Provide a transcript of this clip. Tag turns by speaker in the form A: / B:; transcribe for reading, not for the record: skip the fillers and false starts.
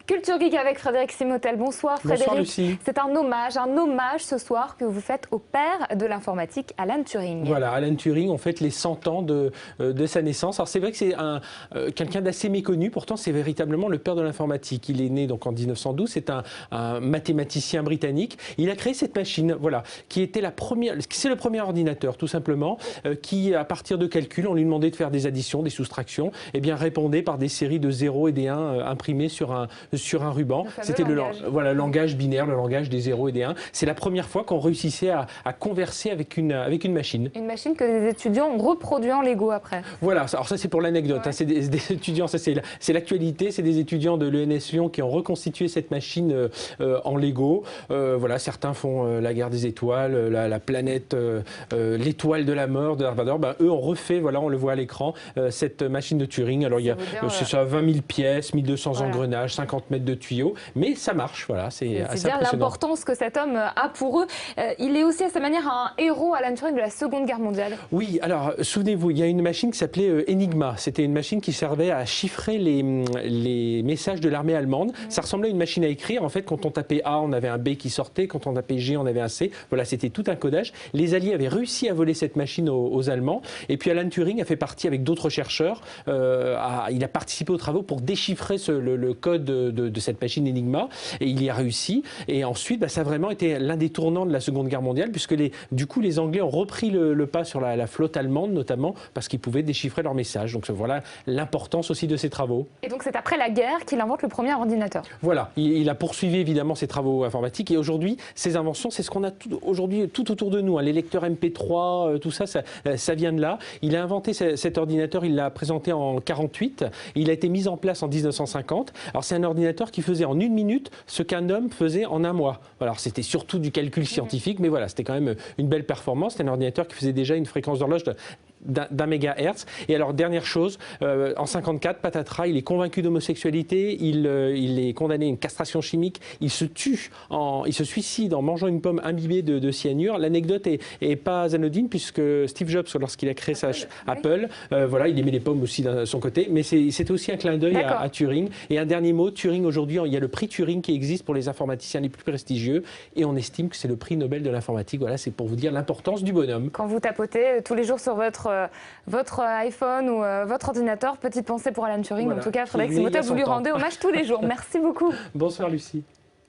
A: Culture Geek avec Frédéric Simotel. Bonsoir Frédéric.
B: Bonsoir Lucie.
A: C'est un hommage ce soir que vous faites au père de l'informatique, Alan Turing.
B: Voilà, Alan Turing, on fête les 100 ans de sa naissance. Alors c'est vrai que c'est quelqu'un d'assez méconnu, pourtant c'est véritablement le père de l'informatique. Il est né donc en 1912, c'est un mathématicien britannique. Il a créé cette machine, voilà, qui était la première, c'est le premier ordinateur tout simplement, qui à partir de calculs, on lui demandait de faire des additions, des soustractions, et bien répondait par des séries de 0 et des 1 imprimés sur un ruban. C'était le langage binaire, le langage des 0 et des 1. C'est la première fois qu'on réussissait à converser avec une machine.
A: Une machine que les étudiants ont reproduit en Lego après.
B: Voilà, alors ça c'est pour l'anecdote, ouais. Hein, c'est des étudiants, ça c'est l'actualité, c'est des étudiants de l'ENS Lyon qui ont reconstitué cette machine en Lego. Voilà, certains font la guerre des étoiles, la planète, l'étoile de la mort de Darth Vader. Ben, eux ont refait, voilà, on le voit à l'écran, cette machine de Turing. Alors il y a ça, 20 000 pièces, 1200 engrenages, 50 mètres de tuyaux, mais ça marche, voilà, c'est assez
A: dire l'importance que cet homme a pour eux. Il est aussi à sa manière un héros, Alan Turing, de la Seconde Guerre mondiale.
B: Oui, alors souvenez-vous, il y a une machine qui s'appelait Enigma. C'était une machine qui servait à chiffrer les messages de l'armée allemande. Ça ressemblait à une machine à écrire. En fait, quand on tapait A, on avait un B qui sortait. Quand on tapait G, on avait un C. Voilà, c'était tout un codage. Les Alliés avaient réussi à voler cette machine aux Allemands. Et puis Alan Turing a fait partie avec d'autres chercheurs. Il a participé aux travaux pour déchiffrer le code de cette machine Enigma. Et il y a réussi. Et ensuite, bah, ça a vraiment été l'un des tournants de la Seconde Guerre mondiale, puisque du coup, les Anglais ont repris le pas sur la flotte allemande, notamment parce qu'ils pouvaient déchiffrer leurs messages. Donc voilà l'importance aussi de ces travaux.
A: Et donc c'est après la guerre qu'il invente le premier ordinateur.
B: Voilà, il a poursuivi évidemment ses travaux informatiques et aujourd'hui, ces inventions, c'est ce qu'on a aujourd'hui tout autour de nous. Hein. Les lecteurs MP3, tout ça, ça vient de là. Il a inventé cet ordinateur, il l'a présenté en 1948. Il a été mis en place en 1950. Alors c'est un ordinateur qui faisait en 1 minute ce qu'un homme faisait en 1 mois. Alors c'était surtout du calcul scientifique, mais voilà, c'était quand même une belle performance. C'était un ordinateur qui faisait déjà une fréquence d'horloge d'un mégahertz. Et alors, dernière chose, en 54, patatras, il est convaincu d'homosexualité, il est condamné à une castration chimique, il se suicide en mangeant une pomme imbibée de cyanure. L'anecdote est pas anodine puisque Steve Jobs, lorsqu'il a créé Apple, voilà, il aimait les pommes aussi de son côté, mais c'était aussi un clin d'œil à Turing. Et un dernier mot, Turing, aujourd'hui, il y a le prix Turing qui existe pour les informaticiens les plus prestigieux et on estime que c'est le prix Nobel de l'informatique. Voilà, c'est pour vous dire l'importance du bonhomme.
A: Quand vous tapotez tous les jours sur votre iPhone ou votre ordinateur, petite pensée pour Alan Turing. Voilà. En tout cas, Frédéric Simotel, vous lui rendez hommage tous les jours. Merci beaucoup.
B: Bonsoir Lucie.